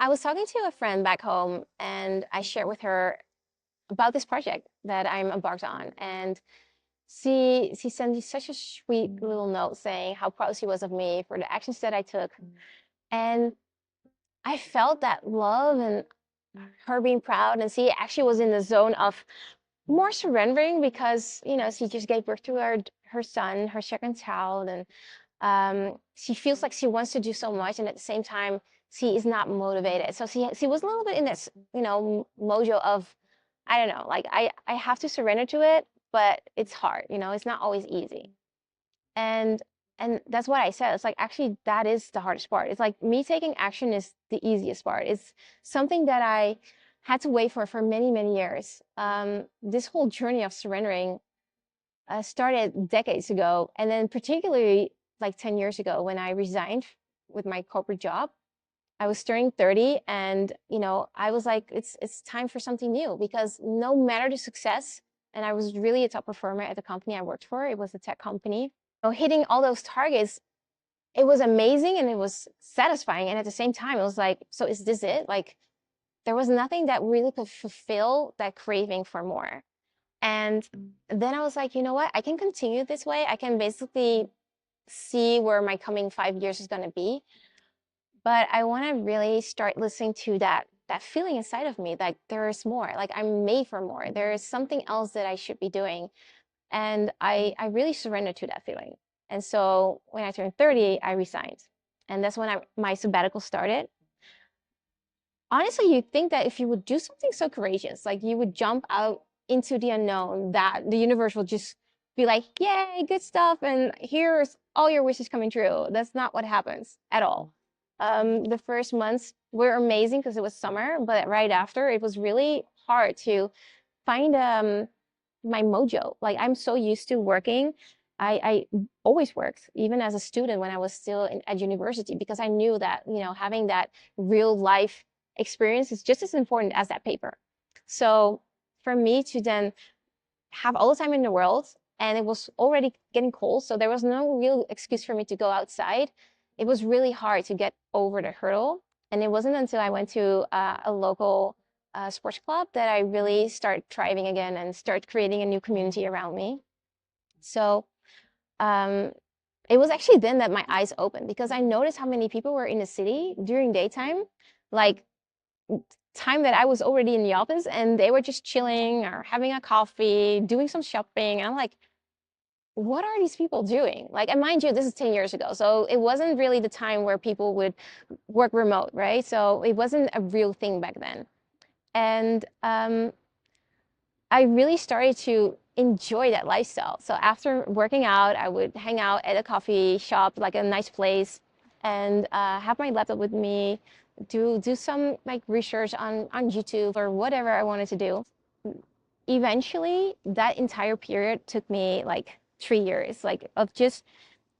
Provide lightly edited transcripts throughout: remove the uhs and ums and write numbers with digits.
I was talking to a friend back home and I shared with her about this project that I'm embarked on. And she sent me such a sweet little note saying how proud she was of me for the actions that I took. And I felt that love and her being proud. And she actually was in the zone of more surrendering because, she just gave birth to her son, her second child. And she feels like she wants to do so much. And at the same time, she is not motivated. So she was a little bit in this, mojo of, I don't know, like I have to surrender to it, but it's hard, it's not always easy. And and that's what I said. It's like actually that is the hardest part. It's like me taking action is the easiest part. It's something that I had to wait for many, many years. This whole journey of surrendering started decades ago, and then particularly like 10 years ago when I resigned with my corporate job. I was turning 30 and I was like it's time for something new because no matter the success, and I was really a top performer at the company I worked for. It was a tech company. Hitting all those targets, it was amazing and it was satisfying, and at the same time it was like, so is this it? Like there was nothing that really could fulfill that craving for more. And then I was like, you know what? I can continue this way. I can basically see where my coming 5 years is going to be, but I want to really start listening to that feeling inside of me, like there is more, like I'm made for more. There is something else that I should be doing. And I really surrendered to that feeling. And so when I turned 30, I resigned. And that's when my sabbatical started. Honestly, you'd think that if you would do something so courageous, like you would jump out into the unknown, that the universe will just be like, yay, good stuff. And here's all your wishes coming true. That's not what happens at all. The first months were amazing because it was summer, but right after, it was really hard to find my mojo. Like I'm so used to working. I always worked, even as a student when I was still at university, because I knew that, having that real life experience is just as important as that paper. So for me to then have all the time in the world, and it was already getting cold, so there was no real excuse for me to go outside. It was really hard to get over the hurdle. And it wasn't until I went to a local sports club that I really start thriving again and start creating a new community around me. So um, it was actually then that my eyes opened because I noticed how many people were in the city during daytime, like time that I was already in the office, and they were just chilling or having a coffee, doing some shopping. And I'm like, what are these people doing? Like, and mind you, this is 10 years ago. So it wasn't really the time where people would work remote, right? So it wasn't a real thing back then. And I really started to enjoy that lifestyle. So after working out, I would hang out at a coffee shop, like a nice place, and have my laptop with me, do some like research on YouTube or whatever I wanted to do. Eventually, that entire period took me like 3 years, like of just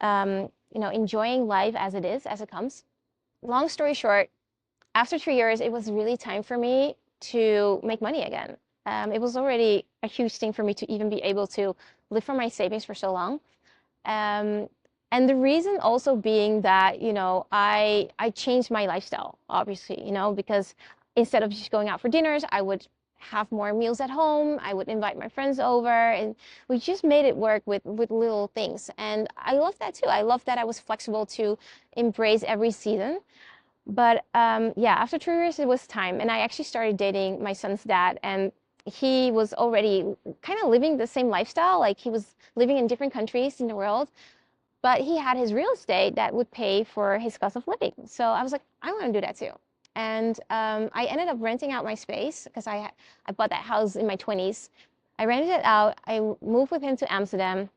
enjoying life as it is, as it comes. Long story short, after 3 years, it was really time for me to make money again. It was already a huge thing for me to even be able to live from my savings for so long. Um, and the reason also being that, I changed my lifestyle, obviously, because instead of just going out for dinners, I would have more meals at home. I would invite my friends over, and we just made it work with little things. And I love that too. I love that I was flexible to embrace every season. But yeah, after 2 years, it was time. And I actually started dating my son's dad. And he was already kind of living the same lifestyle. Like he was living in different countries in the world, but he had his real estate that would pay for his cost of living. So I was like, I want to do that too. And I ended up renting out my space because I bought that house in my 20s. I rented it out. I moved with him to Amsterdam,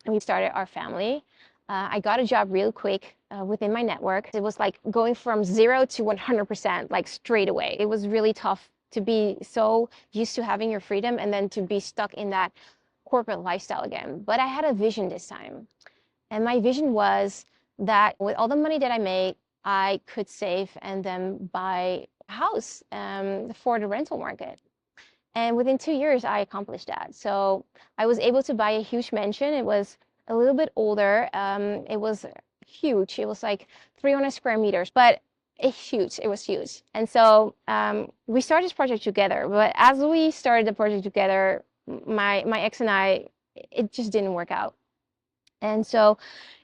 and we started our family. I got a job real quick within my network. It was like going from 0 to 100%, like straight away. It was really tough to be so used to having your freedom and then to be stuck in that corporate lifestyle again. But I had a vision this time. And my vision was that with all the money that I make, I could save and then buy a house for the rental market. And within 2 years, I accomplished that. So I was able to buy a huge mansion. It was a little bit older. It was huge. It was like 300 square meters, but huge. It was huge. And so we started this project together. But as we started the project together, my ex and I, it just didn't work out. And so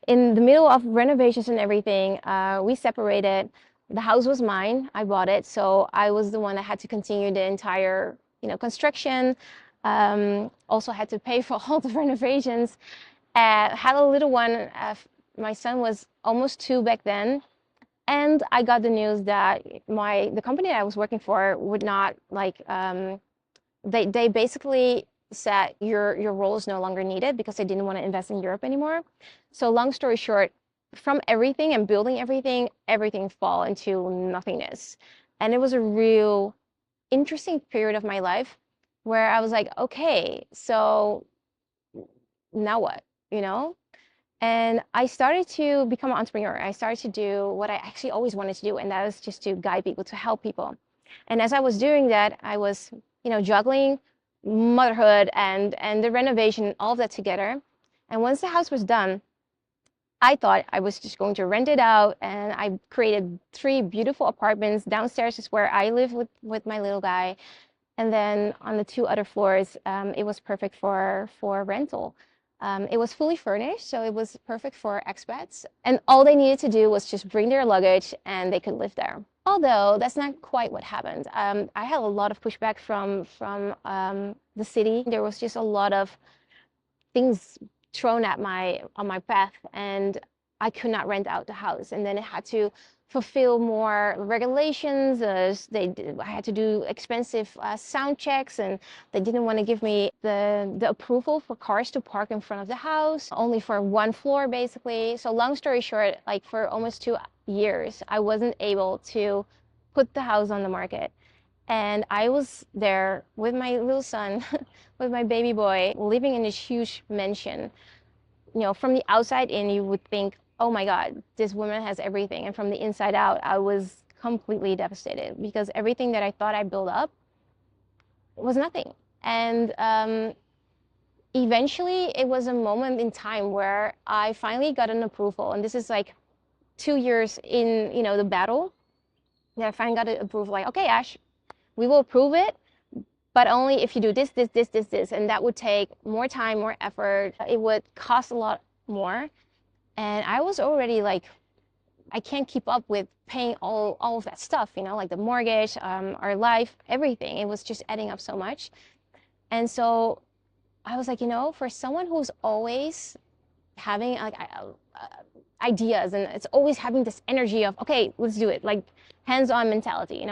in the middle of renovations and everything, we separated. The house was mine. I bought it. So I was the one that had to continue the entire, construction. Also had to pay for all the renovations. Had a little one. My son was almost 2 back then. And I got the news that the company that I was working for would not they basically said your role is no longer needed because they didn't want to invest in Europe anymore. So long story short, from everything and building everything fall into nothingness. And it was a real interesting period of my life where I was like, okay, so now what? You know? And I started to become an entrepreneur. I started to do what I actually always wanted to do, and that was just to guide people, to help people. And as I was doing that, I was, juggling motherhood and the renovation, all of that together. And once the house was done, I thought I was just going to rent it out, and I created 3 beautiful apartments. Downstairs is where I live with my little guy, and then on the 2 other floors, it was perfect for rental. It was fully furnished, so it was perfect for expats. And all they needed to do was just bring their luggage and they could live there. Although that's not quite what happened. I had a lot of pushback from the city. There was just a lot of things thrown at on my path, and I could not rent out the house. And then it had to fulfill more regulations. I had to do expensive sound checks, and they didn't want to give me the approval for cars to park in front of the house, only for 1 floor basically. So long story short, like for almost 2 years, I wasn't able to put the house on the market. And I was there with my little son, with my baby boy, living in this huge mansion. From the outside in, you would think, oh my God, this woman has everything. And from the inside out, I was completely devastated because everything that I thought I built up was nothing. And eventually, it was a moment in time where I finally got an approval. And this is like 2 years in, the battle, that I finally got an approval. Like, okay, Ash, we will approve it, but only if you do this, this, this, this, this. And that would take more time, more effort. It would cost a lot more. And I was already like, I can't keep up with paying all of that stuff, like the mortgage, our life, everything. It was just adding up so much. And so I was like, for someone who's always having like ideas, and it's always having this energy of, okay, let's do it, like hands-on mentality,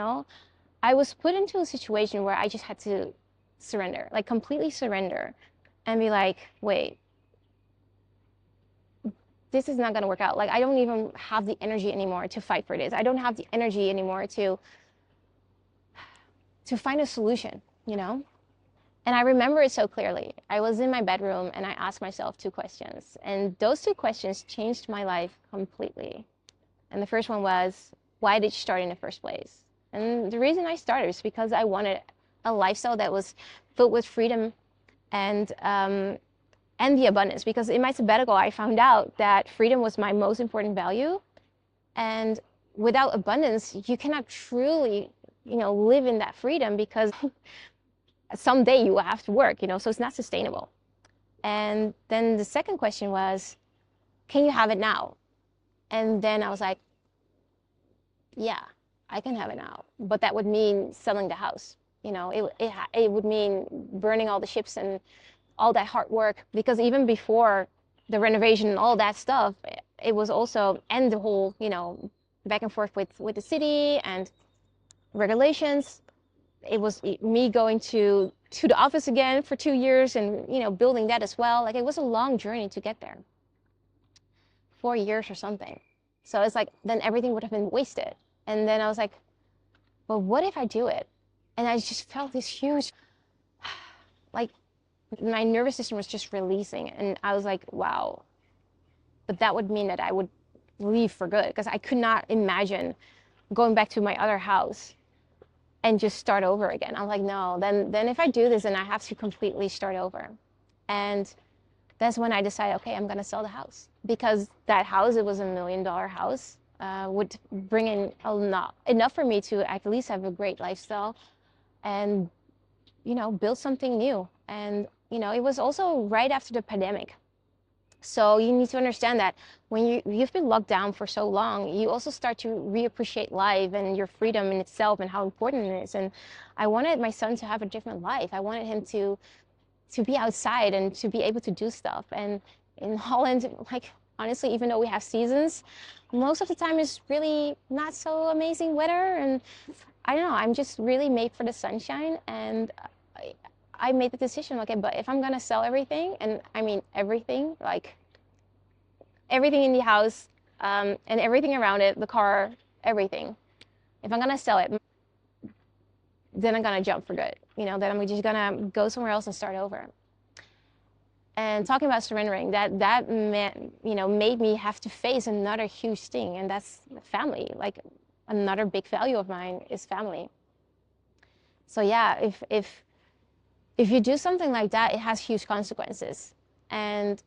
I was put into a situation where I just had to surrender, like completely surrender, and be like, wait, this is not going to work out. Like, I don't even have the energy anymore to fight for this. I don't have the energy anymore to find a solution, And I remember it so clearly. I was in my bedroom and I asked myself 2 questions. And those 2 questions changed my life completely. And the first one was, why did you start in the first place? And the reason I started is because I wanted a lifestyle that was filled with freedom and the abundance. Because in my sabbatical, I found out that freedom was my most important value. And without abundance, you cannot truly, live in that freedom, because someday you will have to work, so it's not sustainable. And then the second question was, can you have it now? And then I was like, yeah, I can have it now, but that would mean selling the house. It would mean burning all the ships and all that hard work, because even before the renovation and all that stuff, it was also, and the whole, back and forth with the city and regulations. It was me going to the office again for 2 years and, building that as well. Like, it was a long journey to get there. 4 years or something. So it's like, then everything would have been wasted. And then I was like, well, what if I do it? And I just felt this huge, like, my nervous system was just releasing. And I was like, wow. But that would mean that I would leave for good, because I could not imagine going back to my other house and just start over again. I'm like, no, then if I do this, then I have to completely start over. And that's when I decided, okay, I'm gonna sell the house, because that house, it was $1 million house. would bring in enough for me to at least have a great lifestyle and, build something new. And, it was also right after the pandemic. So you need to understand that when you've been locked down for so long, you also start to reappreciate life and your freedom in itself and how important it is. And I wanted my son to have a different life. I wanted him to be outside and to be able to do stuff. And in Holland, like honestly, even though we have seasons, most of the time is really not so amazing weather. And I don't know, I'm just really made for the sunshine. And I made the decision, okay, but if I'm gonna sell everything, and I mean everything, like everything in the house, and everything around it, the car, everything. If I'm gonna sell it, then I'm gonna jump for good. Then I'm just gonna go somewhere else and start over. And talking about surrendering, that made me have to face another huge thing, and that's family. Like another big value of mine is family. So yeah, if you do something like that, it has huge consequences. And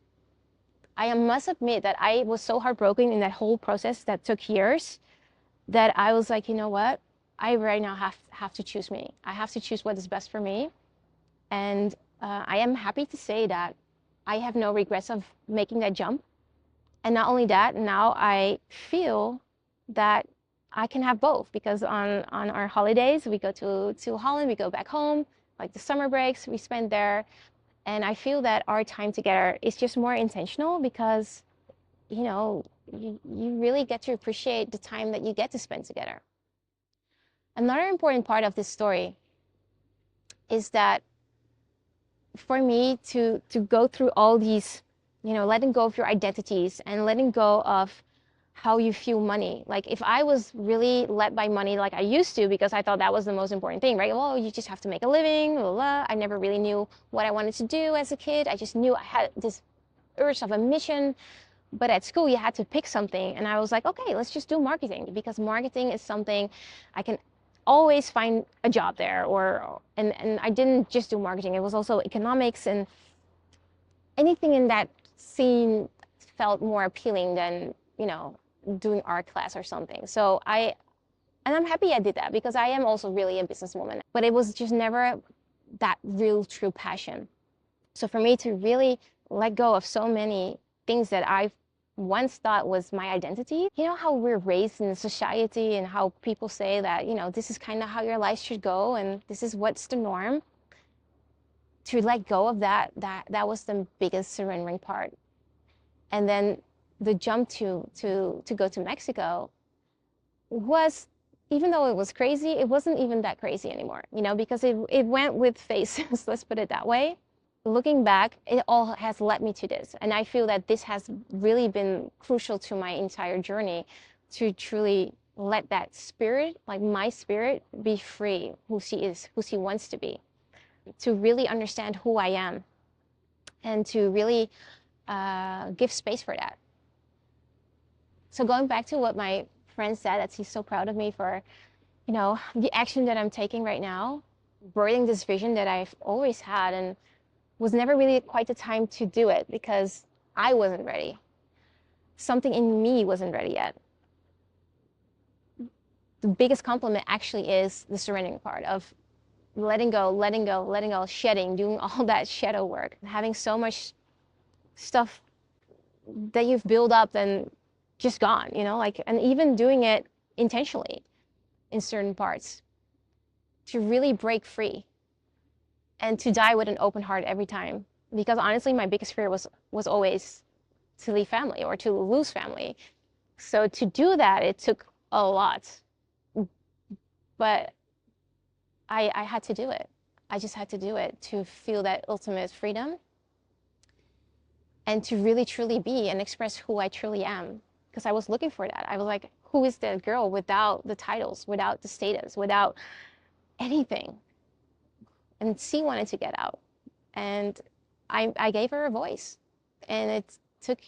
I must admit that I was so heartbroken in that whole process that took years that I was like, you know what? I right now have to choose me. I have to choose what is best for me. And I am happy to say that I have no regrets of making that jump. And not only that, now I feel that I can have both because on our holidays, we go to Holland, we go back home, like the summer breaks, we spend there. And I feel that our time together is just more intentional because, you really get to appreciate the time that you get to spend together. Another important part of this story is that for me to go through all these, letting go of your identities and letting go of how you feel money. Like if I was really led by money like I used to because I thought that was the most important thing, right? Well, you just have to make a living, blah, blah, blah. I never really knew what I wanted to do as a kid. I just knew I had this urge of a mission. But at school, you had to pick something. And I was like, okay, let's just do marketing because marketing is something I can always find a job there. And I didn't just do marketing. It was also economics and anything in that scene felt more appealing than, doing art class or something. And I'm happy I did that because I am also really a businesswoman. But it was just never that real true passion. So for me to really let go of so many things that I once thought was my identity, how we're raised in society and how people say that, this is kind of how your life should go and this is what's the norm. To let go of that was the biggest surrendering part. And then the jump to go to Mexico was, even though it was crazy, it wasn't even that crazy anymore, because it went with phases, let's put it that way. Looking back, it all has led me to this. And I feel that this has really been crucial to my entire journey to truly let that spirit, like my spirit, be free, who she is, who she wants to be, to really understand who I am and to really give space for that. So going back to what my friend said, that he's so proud of me for, the action that I'm taking right now, birthing this vision that I've always had and was never really quite the time to do it because I wasn't ready. Something in me wasn't ready yet. The biggest compliment actually is the surrendering part of letting go, letting go, letting go, shedding, doing all that shadow work, having so much stuff that you've built up and just gone, and even doing it intentionally in certain parts to really break free and to die with an open heart every time. Because honestly, my biggest fear was always to leave family or to lose family. So to do that, it took a lot. But I had to do it. I just had to do it to feel that ultimate freedom and to really truly be and express who I truly am. Because I was looking for that. I was like, who is that girl without the titles, without the status, without anything? And she wanted to get out. And I gave her a voice. And it took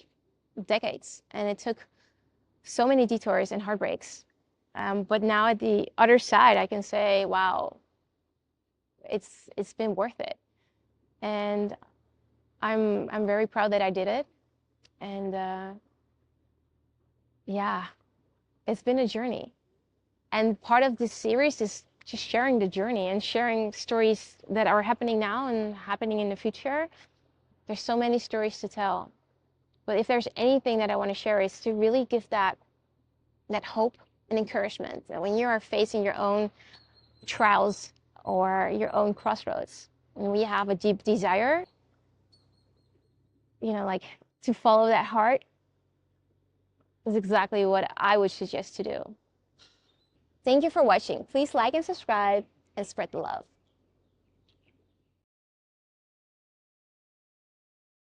decades. And it took so many detours and heartbreaks. But now at the other side, I can say, wow, it's been worth it. And I'm very proud that I did it. And yeah, It's been a journey. And part of this series is just sharing the journey and sharing stories that are happening now and happening in the future. There's so many stories to tell. But if there's anything that I want to share is to really give that hope and encouragement that when you are facing your own trials or your own crossroads, and we have a deep desire, like to follow that heart is exactly what I would suggest to do. Thank you for watching. Please like and subscribe and spread the love.